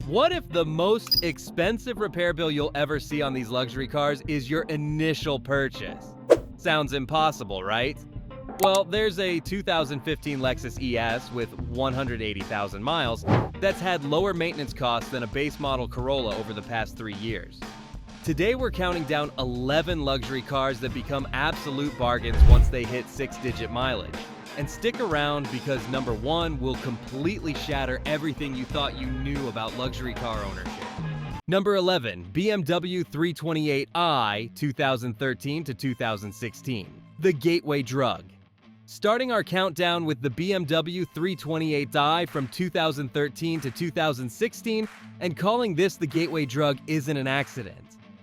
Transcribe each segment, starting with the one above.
What if the most expensive repair bill you'll ever see on these luxury cars is your initial purchase? Sounds impossible, right? Well, there's a 2015 Lexus ES with 180,000 miles that's had lower maintenance costs than a base model Corolla over the past 3 years. Today we're counting down 11 luxury cars that become absolute bargains once they hit 6-digit mileage. And stick around because number 1 will completely shatter everything you thought you knew about luxury car ownership. Number 11, BMW 328i 2013 to 2016, the gateway drug. Starting our countdown with the BMW 328i from 2013 to 2016 and calling this the gateway drug isn't an accident.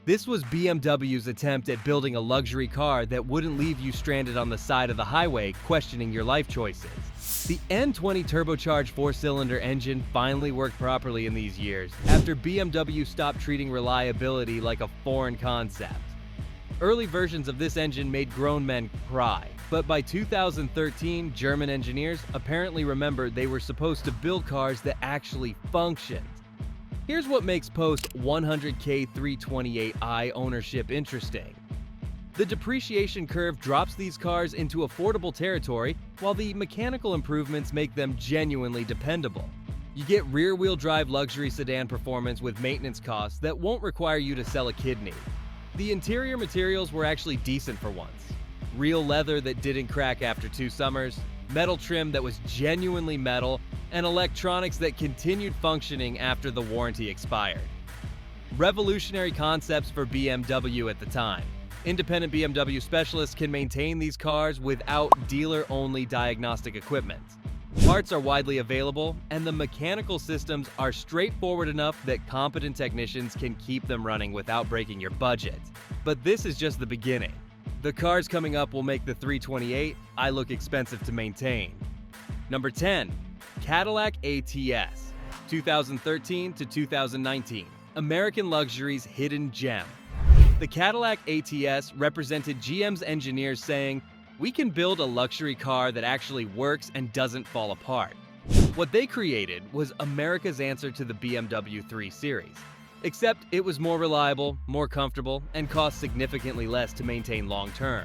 This was BMW's attempt at building a luxury car that wouldn't leave you stranded on the side of the highway questioning your life choices. The N20 turbocharged 4-cylinder engine finally worked properly in these years after BMW stopped treating reliability like a foreign concept. Early versions of this engine made grown men cry, but by 2013, German engineers apparently remembered they were supposed to build cars that actually functioned. Here's what makes post-100K 328i ownership interesting. The depreciation curve drops these cars into affordable territory, while the mechanical improvements make them genuinely dependable. You get rear-wheel drive luxury sedan performance with maintenance costs that won't require you to sell a kidney. The interior materials were actually decent for once. Real leather that didn't crack after 2 summers, metal trim that was genuinely metal, and electronics that continued functioning after the warranty expired. Revolutionary concepts for BMW at the time. Independent BMW specialists can maintain these cars without dealer-only diagnostic equipment. Parts are widely available, and the mechanical systems are straightforward enough that competent technicians can keep them running without breaking your budget. But this is just the beginning. The cars coming up will make the 328i look expensive to maintain. Number 10. Cadillac ATS 2013 to 2019, American luxury's hidden gem. The Cadillac ATS represented GM's engineers saying, "We can build a luxury car that actually works and doesn't fall apart." What they created was America's answer to the BMW 3 Series, except it was more reliable, more comfortable, and cost significantly less to maintain long-term.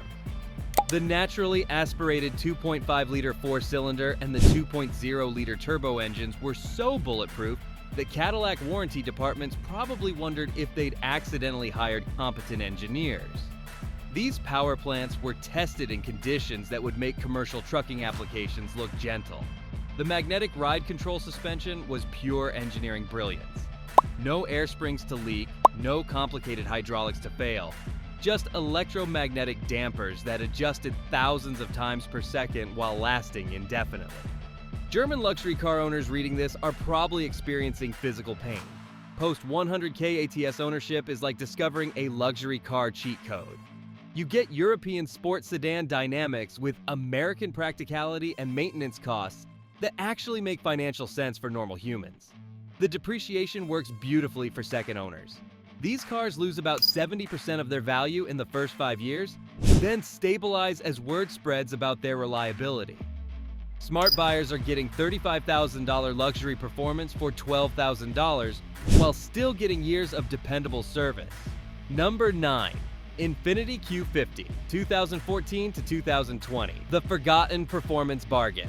The naturally aspirated 2.5-liter 4-cylinder and the 2.0-liter turbo engines were so bulletproof that Cadillac warranty departments probably wondered if they'd accidentally hired competent engineers. These power plants were tested in conditions that would make commercial trucking applications look gentle. The magnetic ride control suspension was pure engineering brilliance. No air springs to leak, no complicated hydraulics to fail. Just electromagnetic dampers that adjusted thousands of times per second while lasting indefinitely. German luxury car owners reading this are probably experiencing physical pain. Post-100K ATS ownership is like discovering a luxury car cheat code. You get European sports sedan dynamics with American practicality and maintenance costs that actually make financial sense for normal humans. The depreciation works beautifully for second owners. These cars lose about 70% of their value in the first 5 years, then stabilize as word spreads about their reliability. Smart buyers are getting $35,000 luxury performance for $12,000 while still getting years of dependable service. Number 9. Infiniti Q50 2014 to 2020, the forgotten performance bargain.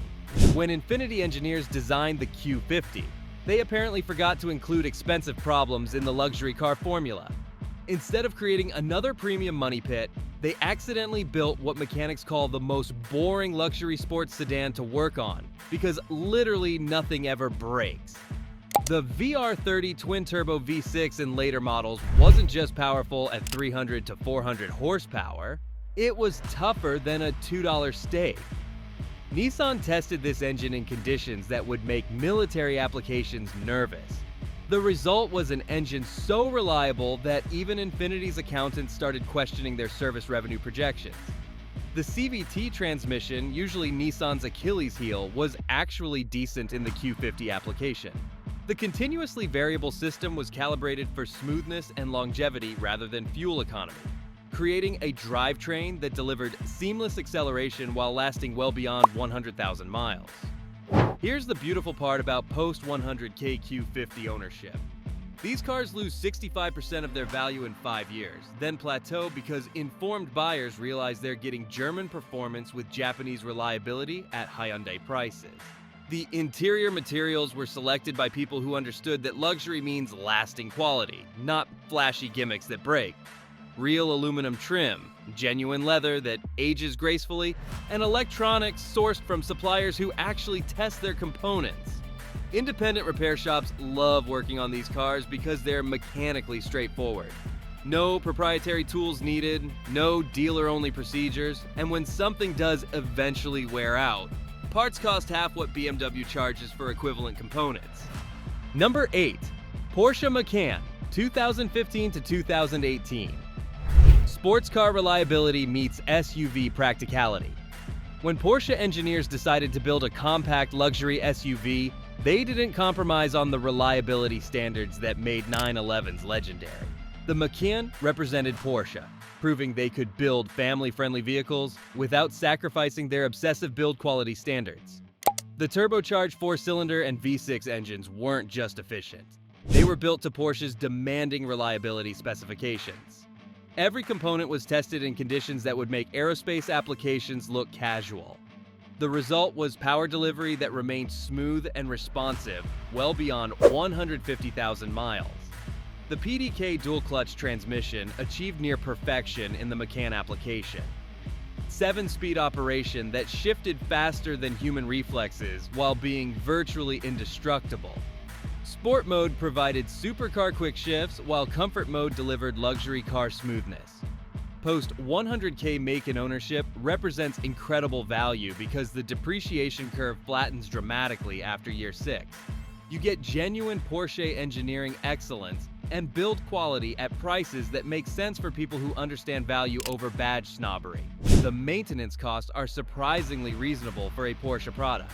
When Infiniti engineers designed the Q50, they apparently forgot to include expensive problems in the luxury car formula. Instead of creating another premium money pit, they accidentally built what mechanics call the most boring luxury sports sedan to work on, because literally nothing ever breaks. The VR30 twin-turbo V6 in later models wasn't just powerful at 300 to 400 horsepower, it was tougher than a $2 steak. Nissan tested this engine in conditions that would make military applications nervous. The result was an engine so reliable that even Infiniti's accountants started questioning their service revenue projections. The CVT transmission, usually Nissan's Achilles heel, was actually decent in the Q50 application. The continuously variable system was calibrated for smoothness and longevity rather than fuel economy, creating a drivetrain that delivered seamless acceleration while lasting well beyond 100,000 miles. Here's the beautiful part about post-100K Q50 ownership. These cars lose 65% of their value in 5 years, then plateau because informed buyers realize they're getting German performance with Japanese reliability at Hyundai prices. The interior materials were selected by people who understood that luxury means lasting quality, not flashy gimmicks that break. Real aluminum trim, genuine leather that ages gracefully, and electronics sourced from suppliers who actually test their components. Independent repair shops love working on these cars because they're mechanically straightforward. No proprietary tools needed, no dealer-only procedures, and when something does eventually wear out, parts cost half what BMW charges for equivalent components. Number 8. Porsche Macan, 2015 to 2018. Sports car reliability meets SUV practicality. When Porsche engineers decided to build a compact luxury SUV, they didn't compromise on the reliability standards that made 911s legendary. The Macan represented Porsche, proving they could build family-friendly vehicles without sacrificing their obsessive build quality standards. The turbocharged 4-cylinder and V6 engines weren't just efficient. They were built to Porsche's demanding reliability specifications. Every component was tested in conditions that would make aerospace applications look casual. The result was power delivery that remained smooth and responsive well beyond 150,000 miles. The PDK dual-clutch transmission achieved near perfection in the Macan application. 7-speed operation that shifted faster than human reflexes while being virtually indestructible. Sport mode provided supercar quick shifts while comfort mode delivered luxury car smoothness. Post 100K Macan ownership represents incredible value because the depreciation curve flattens dramatically after year 6. You get genuine Porsche engineering excellence and build quality at prices that make sense for people who understand value over badge snobbery. The maintenance costs are surprisingly reasonable for a Porsche product.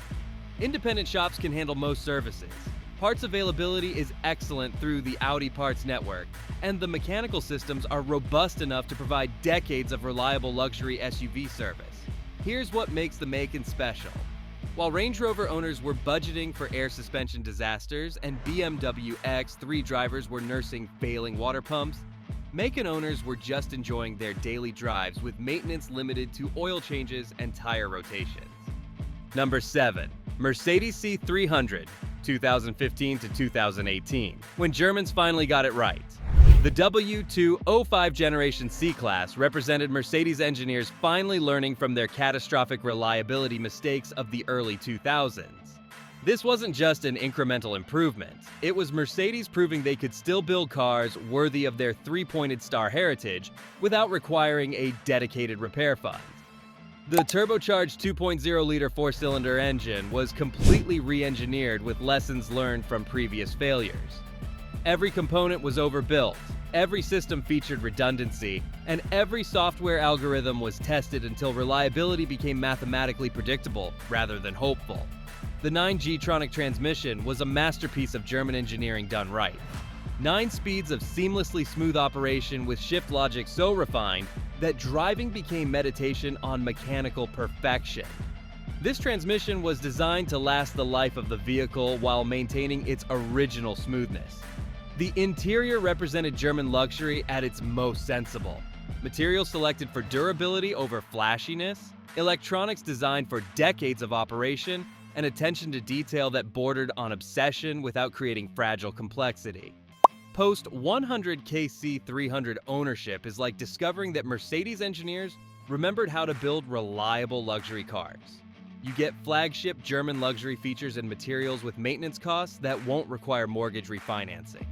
Independent shops can handle most services. Parts availability is excellent through the Audi parts network, and the mechanical systems are robust enough to provide decades of reliable luxury SUV service. Here's what makes the Macan special. While Range Rover owners were budgeting for air suspension disasters and BMW X3 drivers were nursing failing water pumps, Macan owners were just enjoying their daily drives with maintenance limited to oil changes and tire rotations. Number 7. Mercedes C300, 2015 to 2018, when Germans finally got it right. The W205 Generation C-Class represented Mercedes engineers finally learning from their catastrophic reliability mistakes of the early 2000s. This wasn't just an incremental improvement, it was Mercedes proving they could still build cars worthy of their three-pointed star heritage without requiring a dedicated repair fund. The turbocharged 2.0-liter 4-cylinder engine was completely re-engineered with lessons learned from previous failures. Every component was overbuilt, every system featured redundancy, and every software algorithm was tested until reliability became mathematically predictable rather than hopeful. The 9G-tronic transmission was a masterpiece of German engineering done right. 9 speeds of seamlessly smooth operation with shift logic so refined that driving became meditation on mechanical perfection. This transmission was designed to last the life of the vehicle while maintaining its original smoothness. The interior represented German luxury at its most sensible. Materials selected for durability over flashiness, electronics designed for decades of operation, and attention to detail that bordered on obsession without creating fragile complexity. Post 100K C300 ownership is like discovering that Mercedes engineers remembered how to build reliable luxury cars. You get flagship German luxury features and materials with maintenance costs that won't require mortgage refinancing.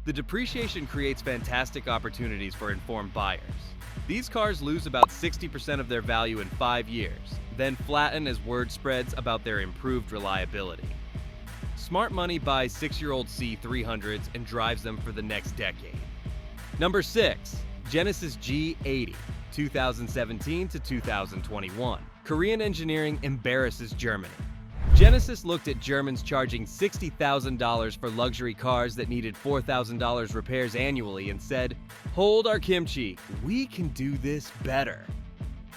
The depreciation creates fantastic opportunities for informed buyers. These cars lose about 60% of their value in 5 years, then flatten as word spreads about their improved reliability. Smart money buys 6-year-old C300s and drives them for the next decade. Number 6. Genesis G80, 2017 to 2021. Korean engineering embarrasses Germany. Genesis looked at Germans charging $60,000 for luxury cars that needed $4,000 repairs annually and said, "Hold our kimchi, we can do this better."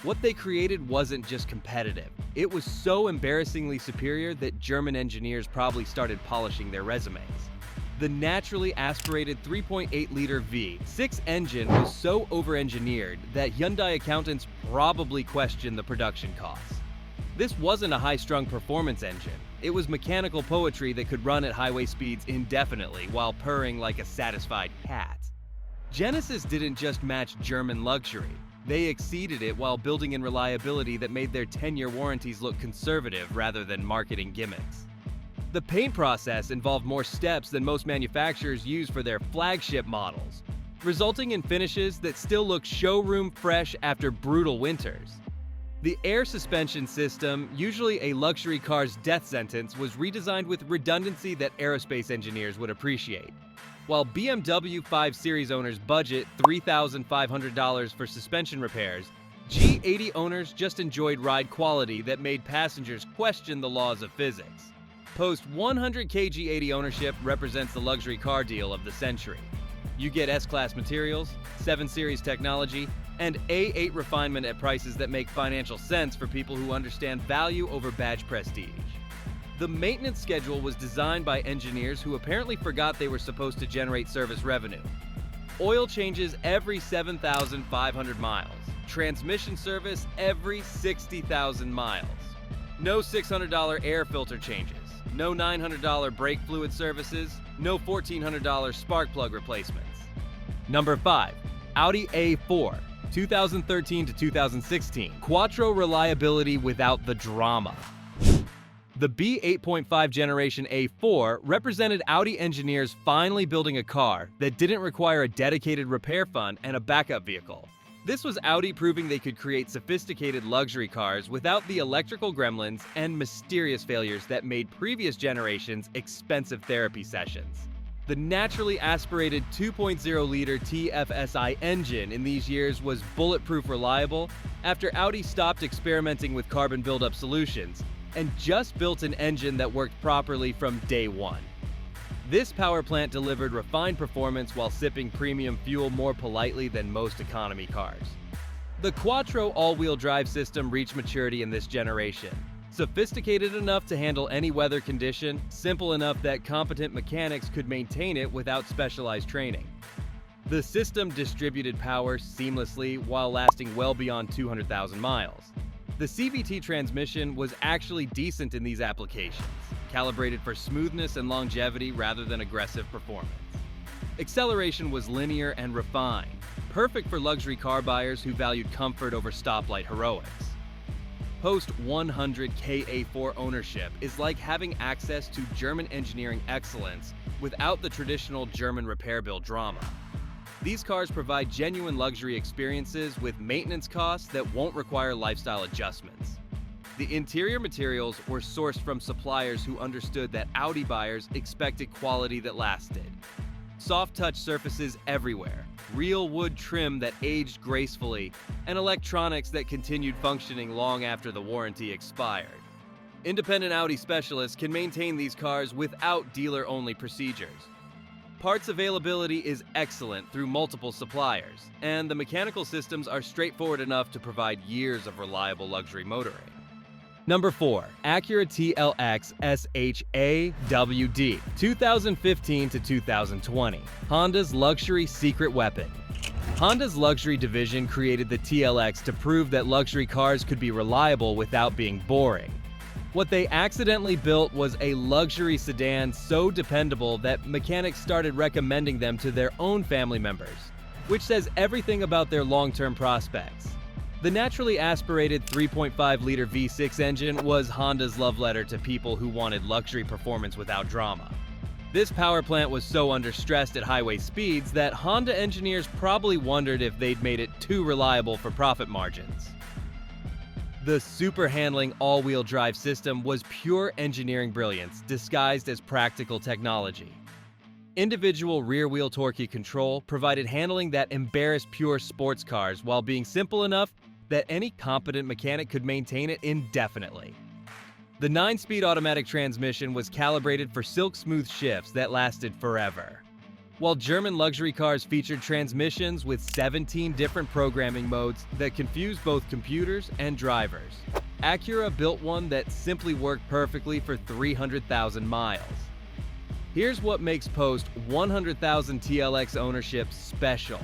What they created wasn't just competitive. It was so embarrassingly superior that German engineers probably started polishing their resumes. The naturally aspirated 3.8-liter V6 engine was so over-engineered that Hyundai accountants probably questioned the production costs. This wasn't a high-strung performance engine. It was mechanical poetry that could run at highway speeds indefinitely while purring like a satisfied cat. Genesis didn't just match German luxury. They exceeded it while building in reliability that made their 10-year warranties look conservative rather than marketing gimmicks. The paint process involved more steps than most manufacturers use for their flagship models, resulting in finishes that still look showroom fresh after brutal winters. The air suspension system, usually a luxury car's death sentence, was redesigned with redundancy that aerospace engineers would appreciate. While BMW 5 Series owners budget $3,500 for suspension repairs, G80 owners just enjoyed ride quality that made passengers question the laws of physics. Post 100K G80 ownership represents the luxury car deal of the century. You get S-Class materials, 7 Series technology, and A8 refinement at prices that make financial sense for people who understand value over badge prestige. The maintenance schedule was designed by engineers who apparently forgot they were supposed to generate service revenue. Oil changes every 7,500 miles. Transmission service every 60,000 miles. No $600 air filter changes. No $900 brake fluid services. No $1,400 spark plug replacements. Number 5. Audi A4, 2013 to 2016. Quattro reliability without the drama. The B8.5 generation A4 represented Audi engineers finally building a car that didn't require a dedicated repair fund and a backup vehicle. This was Audi proving they could create sophisticated luxury cars without the electrical gremlins and mysterious failures that made previous generations expensive therapy sessions. The naturally aspirated 2.0-liter TFSI engine in these years was bulletproof reliable after Audi stopped experimenting with carbon buildup solutions and just built an engine that worked properly from day one. This power plant delivered refined performance while sipping premium fuel more politely than most economy cars. The Quattro all-wheel drive system reached maturity in this generation. Sophisticated enough to handle any weather condition, simple enough that competent mechanics could maintain it without specialized training. The system distributed power seamlessly while lasting well beyond 200,000 miles. The CVT transmission was actually decent in these applications, calibrated for smoothness and longevity rather than aggressive performance. Acceleration was linear and refined, perfect for luxury car buyers who valued comfort over stoplight heroics. Post 100K A4 ownership is like having access to German engineering excellence without the traditional German repair bill drama. These cars provide genuine luxury experiences with maintenance costs that won't require lifestyle adjustments. The interior materials were sourced from suppliers who understood that Audi buyers expected quality that lasted. Soft touch surfaces everywhere, real wood trim that aged gracefully, and electronics that continued functioning long after the warranty expired. Independent Audi specialists can maintain these cars without dealer-only procedures. Parts availability is excellent through multiple suppliers, and the mechanical systems are straightforward enough to provide years of reliable luxury motoring. Number 4. Acura TLX SH AWD, 2015 to 2020. Honda's luxury secret weapon. Honda's luxury division created the TLX to prove that luxury cars could be reliable without being boring. What they accidentally built was a luxury sedan so dependable that mechanics started recommending them to their own family members, which says everything about their long-term prospects. The naturally aspirated 3.5-liter V6 engine was Honda's love letter to people who wanted luxury performance without drama. This power plant was so understressed at highway speeds that Honda engineers probably wondered if they'd made it too reliable for profit margins. The super-handling all-wheel drive system was pure engineering brilliance disguised as practical technology. Individual rear-wheel torque control provided handling that embarrassed pure sports cars while being simple enough that any competent mechanic could maintain it indefinitely. The 9-speed automatic transmission was calibrated for silk-smooth shifts that lasted forever. While German luxury cars featured transmissions with 17 different programming modes that confused both computers and drivers, Acura built one that simply worked perfectly for 300,000 miles. Here's what makes post 100,000 TLX ownership special.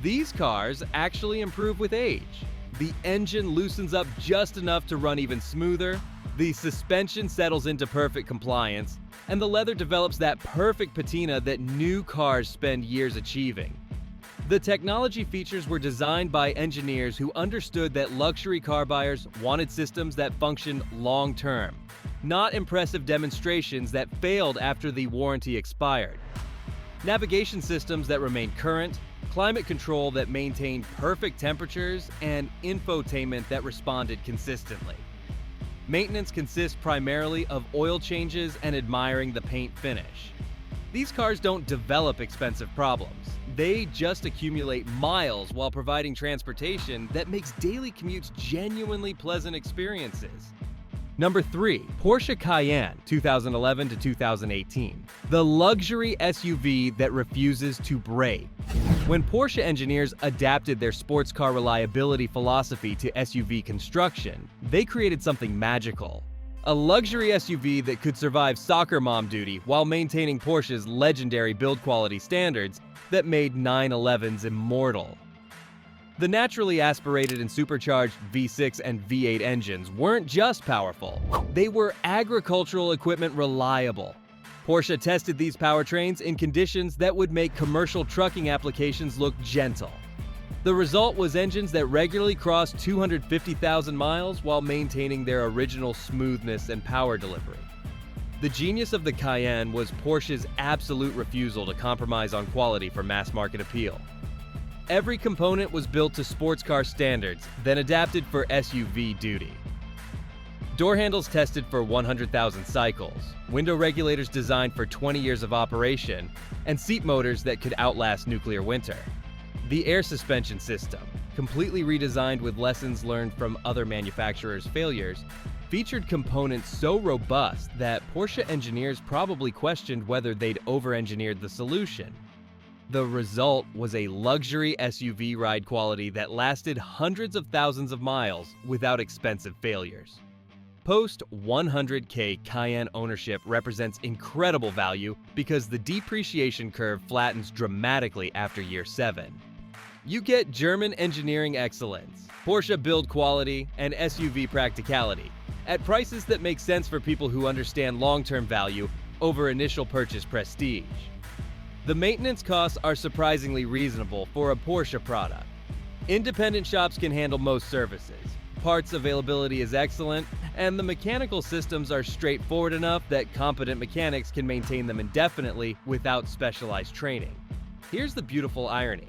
These cars actually improve with age. The engine loosens up just enough to run even smoother, the suspension settles into perfect compliance, and the leather develops that perfect patina that new cars spend years achieving. The technology features were designed by engineers who understood that luxury car buyers wanted systems that functioned long-term, not impressive demonstrations that failed after the warranty expired. Navigation systems that remained current, climate control that maintained perfect temperatures, and infotainment that responded consistently. Maintenance consists primarily of oil changes and admiring the paint finish. These cars don't develop expensive problems. They just accumulate miles while providing transportation that makes daily commutes genuinely pleasant experiences. Number 3. Porsche Cayenne, 2011 to 2018. The luxury SUV that refuses to brake. When Porsche engineers adapted their sports car reliability philosophy to SUV construction, they created something magical. A luxury SUV that could survive soccer mom duty while maintaining Porsche's legendary build quality standards that made 911s immortal. The naturally aspirated and supercharged V6 and V8 engines weren't just powerful, they were agricultural equipment reliable. Porsche tested these powertrains in conditions that would make commercial trucking applications look gentle. The result was engines that regularly crossed 250,000 miles while maintaining their original smoothness and power delivery. The genius of the Cayenne was Porsche's absolute refusal to compromise on quality for mass market appeal. Every component was built to sports car standards, then adapted for SUV duty. Door handles tested for 100,000 cycles, window regulators designed for 20 years of operation, and seat motors that could outlast nuclear winter. The air suspension system, completely redesigned with lessons learned from other manufacturers' failures, featured components so robust that Porsche engineers probably questioned whether they'd over-engineered the solution. The result was a luxury SUV ride quality that lasted hundreds of thousands of miles without expensive failures. Post 100K Cayenne ownership represents incredible value because the depreciation curve flattens dramatically after year 7. You get German engineering excellence, Porsche build quality, and SUV practicality at prices that make sense for people who understand long-term value over initial purchase prestige. The maintenance costs are surprisingly reasonable for a Porsche product. Independent shops can handle most services, parts availability is excellent, and the mechanical systems are straightforward enough that competent mechanics can maintain them indefinitely without specialized training. Here's the beautiful irony.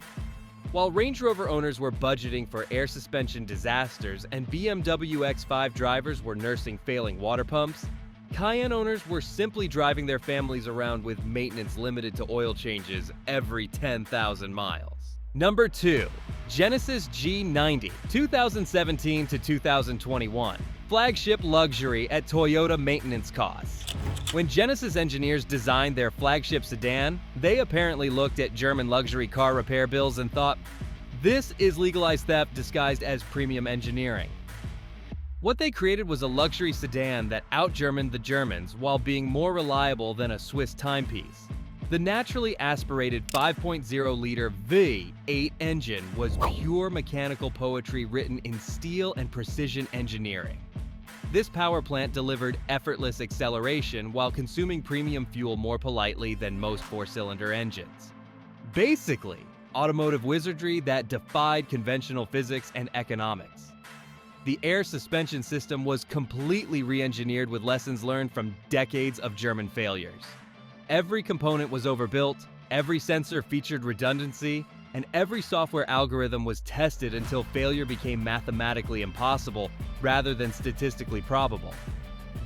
While Range Rover owners were budgeting for air suspension disasters and BMW X5 drivers were nursing failing water pumps, Cayenne owners were simply driving their families around with maintenance limited to oil changes every 10,000 miles. Number 2. Genesis G90, 2017 to 2021. Flagship luxury at Toyota maintenance costs. When Genesis engineers designed their flagship sedan, they apparently looked at German luxury car repair bills and thought, this is legalized theft disguised as premium engineering. What they created was a luxury sedan that out-Germaned the Germans while being more reliable than a Swiss timepiece. The naturally aspirated 5.0-liter V8 engine was pure mechanical poetry written in steel and precision engineering. This power plant delivered effortless acceleration while consuming premium fuel more politely than most four-cylinder engines. Basically, automotive wizardry that defied conventional physics and economics. The air suspension system was completely re-engineered with lessons learned from decades of German failures. Every component was overbuilt, every sensor featured redundancy, and every software algorithm was tested until failure became mathematically impossible rather than statistically probable.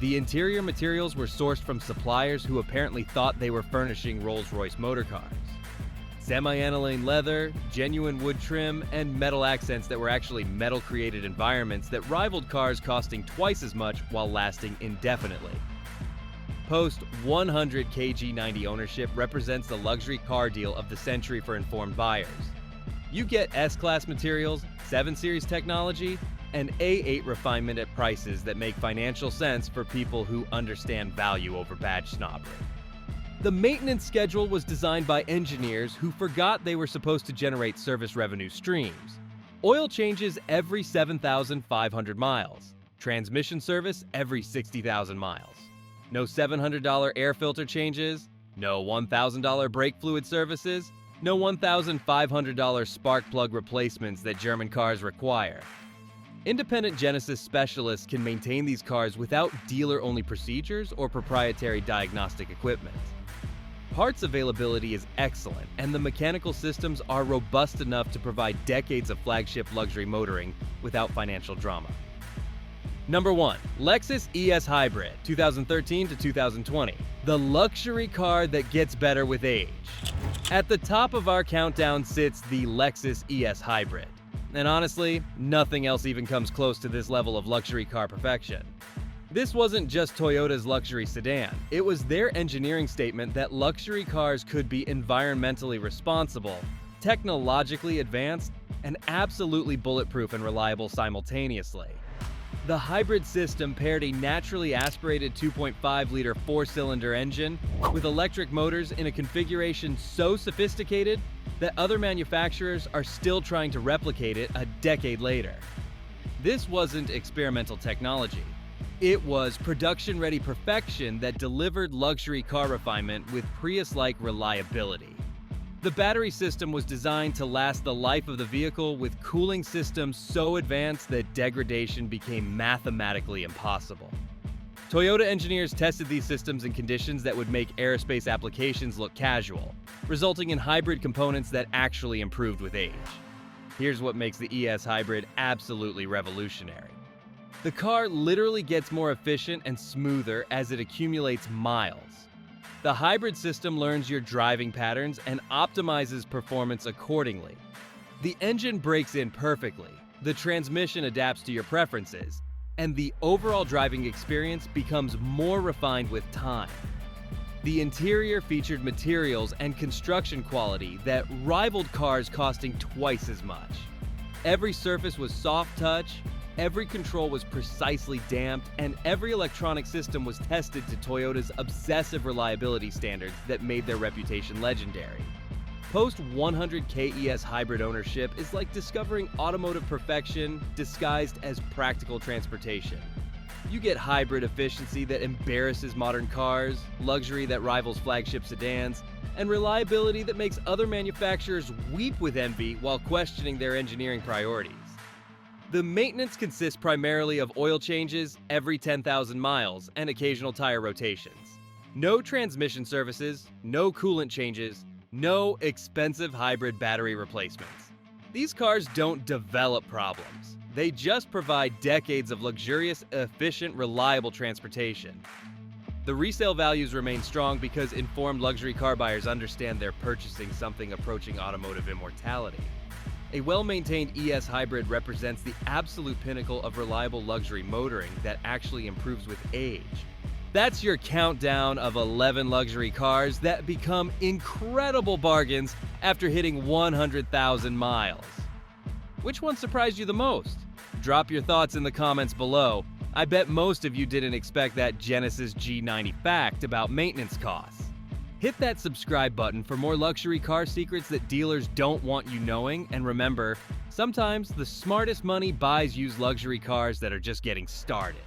The interior materials were sourced from suppliers who apparently thought they were furnishing Rolls-Royce motor cars. Semi-aniline leather, genuine wood trim, and metal accents that were actually metal-created environments that rivaled cars costing twice as much while lasting indefinitely. Post 100 G90 ownership represents the luxury car deal of the century for informed buyers. You get S-Class materials, 7 Series technology, and A8 refinement at prices that make financial sense for people who understand value over badge snobbery. The maintenance schedule was designed by engineers who forgot they were supposed to generate service revenue streams. Oil changes every 7,500 miles. Transmission service every 60,000 miles. No $700 air filter changes. No $1,000 brake fluid services. No $1,500 spark plug replacements that German cars require. Independent Genesis specialists can maintain these cars without dealer-only procedures or proprietary diagnostic equipment. Parts availability is excellent, and the mechanical systems are robust enough to provide decades of flagship luxury motoring without financial drama. Number 1. Lexus ES Hybrid, 2013 to 2020. The luxury car that gets better with age. At the top of our countdown sits the Lexus ES Hybrid. And honestly, nothing else even comes close to this level of luxury car perfection. This wasn't just Toyota's luxury sedan. It was their engineering statement that luxury cars could be environmentally responsible, technologically advanced, and absolutely bulletproof and reliable simultaneously. The hybrid system paired a naturally aspirated 2.5-liter four-cylinder engine with electric motors in a configuration so sophisticated that other manufacturers are still trying to replicate it a decade later. This wasn't experimental technology. It was production-ready perfection that delivered luxury car refinement with Prius-like reliability. The battery system was designed to last the life of the vehicle with cooling systems so advanced that degradation became mathematically impossible. Toyota engineers tested these systems in conditions that would make aerospace applications look casual, resulting in hybrid components that actually improved with age. Here's what makes the ES Hybrid absolutely revolutionary. The car literally gets more efficient and smoother as it accumulates miles. The hybrid system learns your driving patterns and optimizes performance accordingly. The engine breaks in perfectly, the transmission adapts to your preferences, and the overall driving experience becomes more refined with time. The interior featured materials and construction quality that rivaled cars costing twice as much. Every surface was soft touch, every control was precisely damped, and every electronic system was tested to Toyota's obsessive reliability standards that made their reputation legendary. Post 100K ES Hybrid ownership is like discovering automotive perfection disguised as practical transportation. You get hybrid efficiency that embarrasses modern cars, luxury that rivals flagship sedans, and reliability that makes other manufacturers weep with envy while questioning their engineering priorities. The maintenance consists primarily of oil changes every 10,000 miles and occasional tire rotations. No transmission services, no coolant changes, no expensive hybrid battery replacements. These cars don't develop problems. They just provide decades of luxurious, efficient, reliable transportation. The resale values remain strong because informed luxury car buyers understand they're purchasing something approaching automotive immortality. A well-maintained ES Hybrid represents the absolute pinnacle of reliable luxury motoring that actually improves with age. That's your countdown of 11 luxury cars that become incredible bargains after hitting 100,000 miles. Which one surprised you the most? Drop your thoughts in the comments below. I bet most of you didn't expect that Genesis G90 fact about maintenance costs. Hit that subscribe button for more luxury car secrets that dealers don't want you knowing, and remember, sometimes the smartest money buys used luxury cars that are just getting started.